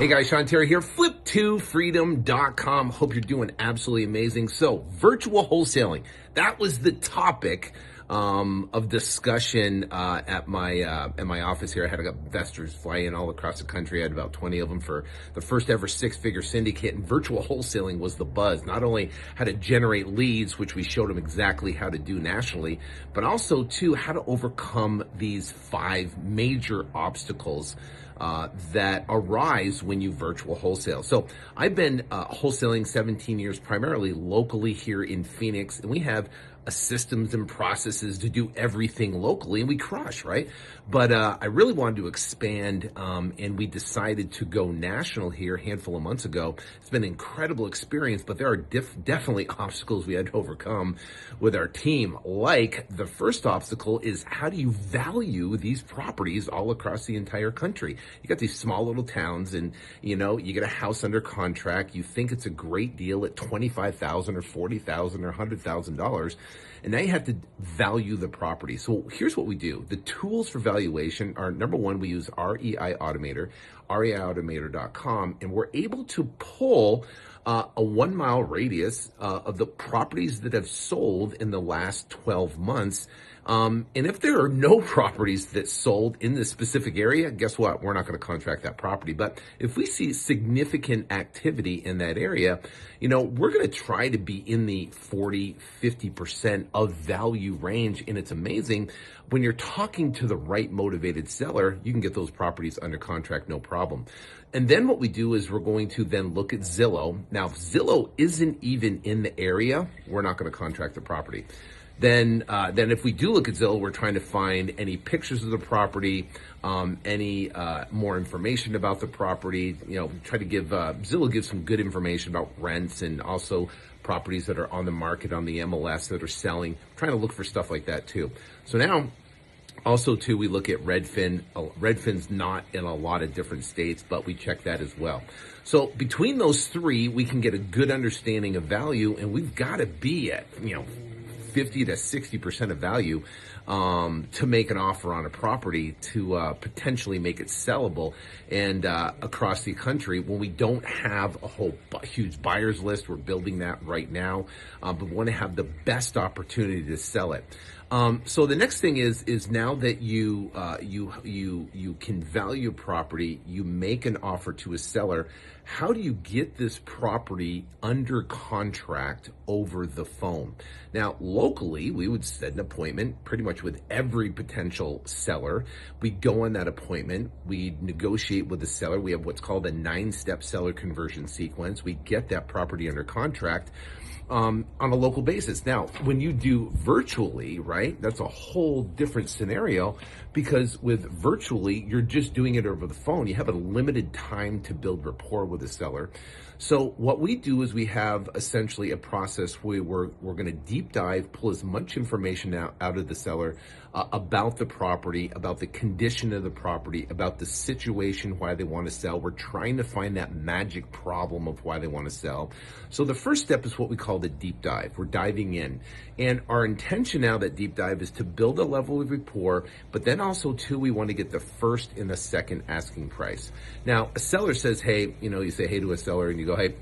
Hey guys, Sean Terry here, Flip2Freedom.com. Hope you're doing absolutely amazing. So, virtual wholesaling, that was the topic of discussion at my office here. I had investors fly in all across the country. I had about 20 of them for the first ever six-figure syndicate, and virtual wholesaling was the buzz. Not only how to generate leads, which we showed them exactly how to do nationally, but also too how to overcome these 5 major obstacles that arise when you virtual wholesale. So I've been wholesaling 17 years, primarily locally here in Phoenix, and we have systems and processes to do everything locally, and we crush, right? But I really wanted to expand, and we decided to go national here a handful of months ago. It's been an incredible experience, but there are definitely obstacles we had to overcome with our team. Like, the first obstacle is, how do you value these properties all across the entire country? You got these small little towns, and you get a house under contract. You think it's a great deal at $25,000 or $40,000 or $100,000. And now you have to value the property. So here's what we do. The tools for valuation are, number one, we use REI Automator, reiautomator.com, and we're able to pull a 1 mile radius of the properties that have sold in the last 12 months. And if there are no properties that sold in this specific area, guess what? We're not going to contract that property. But if we see significant activity in that area, we're going to try to be in the 40, 50% of value range. And it's amazing when you're talking to the right motivated seller, you can get those properties under contract, no problem. And then what we do is we're going to then look at Zillow. Now, if Zillow isn't even in the area, we're not going to contract the property. Then if we do look at Zillow, we're trying to find any pictures of the property, any more information about the property. Try to give Zillow gives some good information about rents and also properties that are on the market on the MLS that are selling. I'm trying to look for stuff like that too. So now, also too, we look at Redfin. Redfin's not in a lot of different states, but we check that as well. So between those 3, we can get a good understanding of value, and we've got to be at 50 to 60% of value to make an offer on a property to potentially make it sellable. And across the country, when we don't have a whole huge buyers list, we're building that right now, but we want to have the best opportunity to sell it. So the next thing is now that you can value a property, you make an offer to a seller. How do you get this property under contract over the phone? Now, locally, we would set an appointment pretty much with every potential seller. We go on that appointment. We negotiate with the seller. We have what's called a 9-step seller conversion sequence. We get that property under contract on a local basis. Now, when you do virtually, right, that's a whole different scenario, because with virtually, you're just doing it over the phone. You have a limited time to build rapport with the seller. So what we do is we have essentially a process where we're going to deep dive, pull as much information out of the seller about the property, about the condition of the property, about the situation, why they want to sell. We're trying to find that magic problem of why they want to sell. So the first step is what we call the deep dive. We're diving in. And our intention now, that deep dive, is to build a level of rapport, but then also too, we want to get the first and the second asking price. Now, a seller says, hey, you say hey to a seller and you go, hey,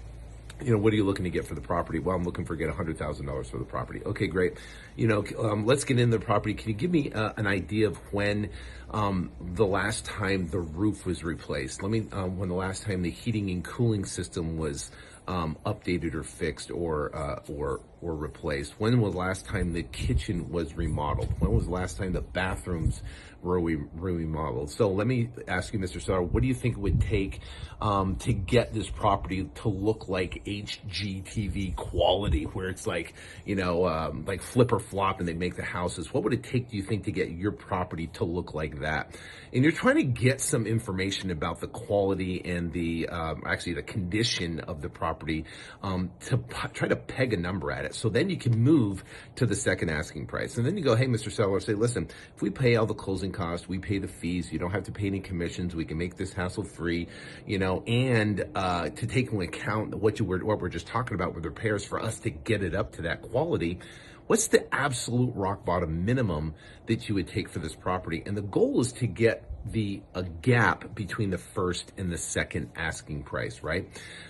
what are you looking to get for the property? Well, I'm looking for get $100,000 for the property. Okay, great. Let's get into the property. Can you give me an idea of when the last time the roof was replaced? When the last time the heating and cooling system was updated or fixed or replaced? When was the last time the kitchen was remodeled? When was the last time the bathrooms were remodeled? So let me ask you, Mr. Seller, what do you think it would take to get this property to look like HGTV quality, where it's like Flip or Flop and they make the houses? What would it take, do you think, to get your property to look like that? And you're trying to get some information about the quality and the condition of the property to try to peg a number at it. So then you can move to the second asking price. And then you go, hey, Mr. Seller, say, listen, if we pay all the closing costs, we pay the fees, you don't have to pay any commissions, we can make this hassle-free, and to take into account what we're just talking about with repairs, for us to get it up to that quality, what's the absolute rock bottom minimum that you would take for this property? And the goal is to get a gap between the first and the second asking price, right?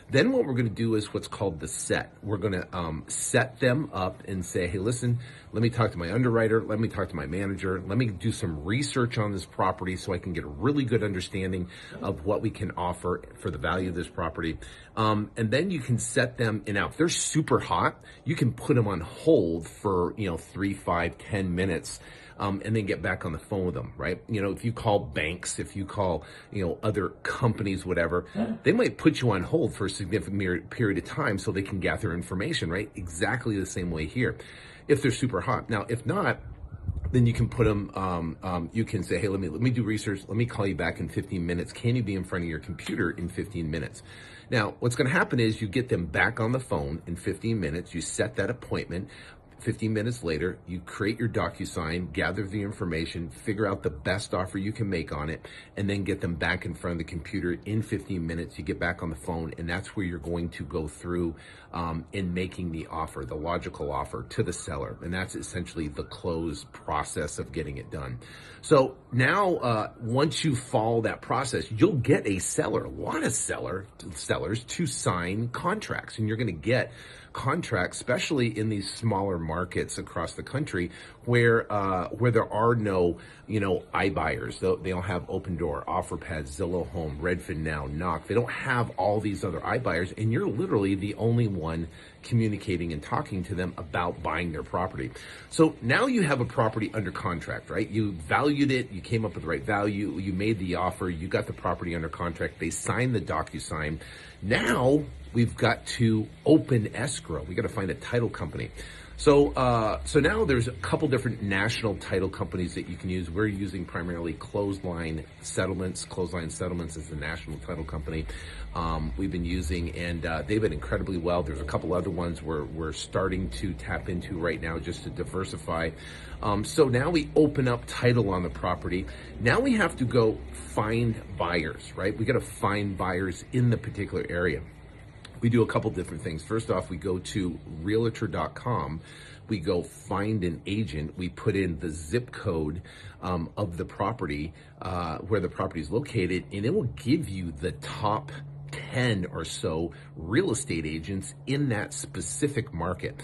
Then what we're going to do is what's called the set. We're going to set them up and say, hey, listen, let me talk to my underwriter. Let me talk to my manager. Let me do some research on this property so I can get a really good understanding of what we can offer for the value of this property. And then you can set them, and now if they're super hot, you can put them on hold for, 3, 5, 10 minutes. And then get back on the phone with them, right? If you call banks, if you call, other companies, whatever, they might put you on hold for a significant period of time so they can gather information, right? Exactly the same way here, if they're super hot. Now, if not, then you can put them, you can say, hey, let me do research. Let me call you back in 15 minutes. Can you be in front of your computer in 15 minutes? Now, what's going to happen is you get them back on the phone in 15 minutes. You set that appointment. 15 minutes later, you create your DocuSign, gather the information, figure out the best offer you can make on it, and then get them back in front of the computer in 15 minutes. You get back on the phone, and that's where you're going to go through in making the offer, the logical offer to the seller. And that's essentially the close process of getting it done. So now, once you follow that process, you'll get a seller, a lot of sellers to sign contracts, and you're going to get contracts, especially in these smaller markets across the country where there are no, iBuyers. They don't have Open Door, OfferPad, Zillow Home, Redfin Now, Knock. They don't have all these other iBuyers, and you're literally the only one communicating and talking to them about buying their property. So now you have a property under contract, right? You valued it, you came up with the right value, you made the offer, you got the property under contract, they signed the DocuSign. Now we've got to open escrow. We got to find a title company. So now there's a couple different national title companies that you can use. We're using primarily Clothesline Settlements. Clothesline Settlements is the national title company we've been using, and they've been incredibly well. There's a couple other ones we're starting to tap into right now just to diversify. So now we open up title on the property. Now we have to go find buyers, right? We got to find buyers in the particular area. We do a couple different things. First off, we go to realtor.com. We go find an agent. We put in the zip code of the property, where the property is located, and it will give you the top 10 or so real estate agents in that specific market.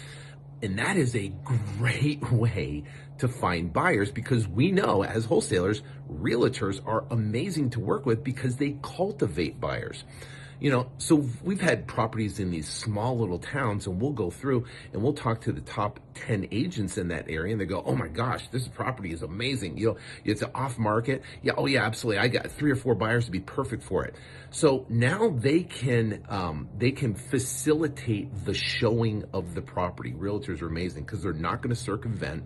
And that is a great way to find buyers, because we know as wholesalers, realtors are amazing to work with because they cultivate buyers. So we've had properties in these small little towns, and we'll go through and we'll talk to the top 10 agents in that area, and they go, oh my gosh, this property is amazing. It's an off market. Yeah. Oh yeah, absolutely. I got 3 or 4 buyers to be perfect for it. So now they can facilitate the showing of the property. Realtors are amazing because they're not going to circumvent.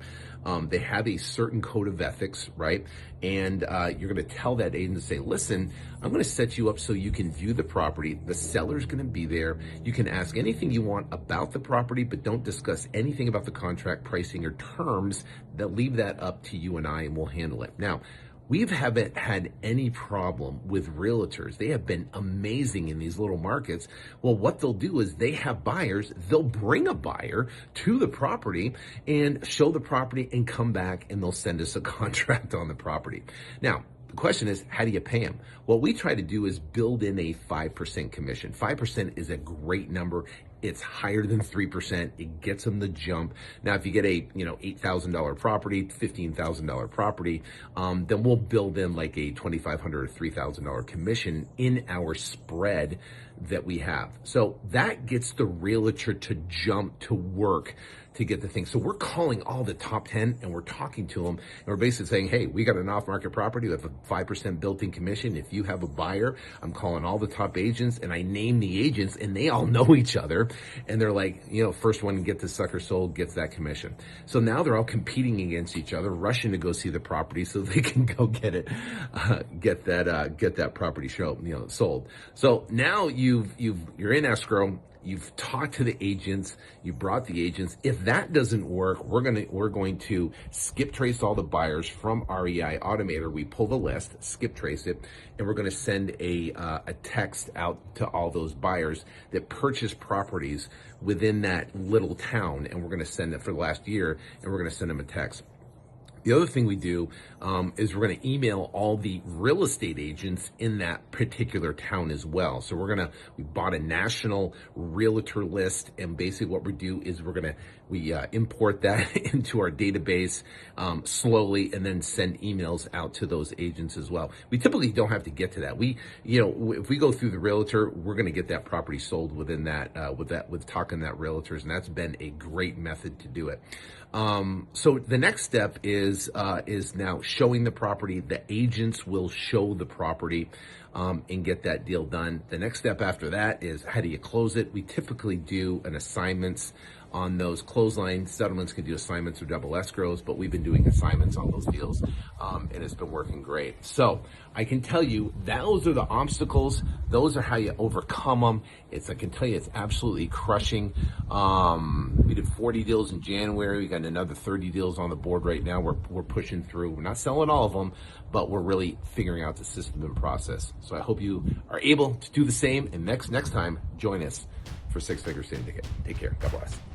They have a certain code of ethics, right? And you're going to tell that agent to say, listen, I'm going to set you up so you can view the property. The seller's going to be there. You can ask anything you want about the property, but don't discuss anything about the contract, pricing, or terms. That leave that up to you and I, and we'll handle it. Now, we haven't had any problem with realtors. They have been amazing in these little markets. Well, what they'll do is they have buyers. They'll bring a buyer to the property and show the property and come back, and they'll send us a contract on the property. Now, the question is, how do you pay them? What we try to do is build in a 5% commission. 5% is a great number. It's higher than 3%. It gets them the jump. Now, if you get a $8,000 property, $15,000 property, then we'll build in like a $2,500 or $3,000 commission in our spread that we have. So that gets the realtor to jump to work to get the thing. So we're calling all the top 10 and we're talking to them, and we're basically saying, hey, we got an off-market property with a 5% built-in commission. If you have a buyer, I'm calling all the top agents, and I name the agents, and they all know each other, and they're like, first one to get the sucker sold gets that commission. So now they're all competing against each other, rushing to go see the property so they can go get it, get that property sold. So now you're in escrow. You've talked to the agents, you brought the agents. If that doesn't work, we're going to skip trace all the buyers from REI Automator. We pull the list, skip trace it, and we're going to send a text out to all those buyers that purchase properties within that little town, and we're going to send it for the last year, and we're going to send them a text. The other thing we do is we're going to email all the real estate agents in that particular town as well. So we bought a national realtor list, and basically what we do is we import that into our database slowly, and then send emails out to those agents as well. We typically don't have to get to that. If we go through the realtor, we're going to get that property sold within that, with talking to that realtors, and that's been a great method to do it. So the next step is now showing the property. The agents will show the property and get that deal done. The next step after that is, how do you close it? We typically do an assignments on those clothesline settlements. Can do assignments or double escrows, but we've been doing assignments on those deals, and it's been working great. So I can tell you, those are the obstacles. Those are how you overcome them. I can tell you, it's absolutely crushing. We did 40 deals in January. We got another 30 deals on the board right now. We're pushing through. We're not selling all of them, but we're really figuring out the system and process. So I hope you are able to do the same. And next time, join us for Six Figure Syndicate. Take care. God bless.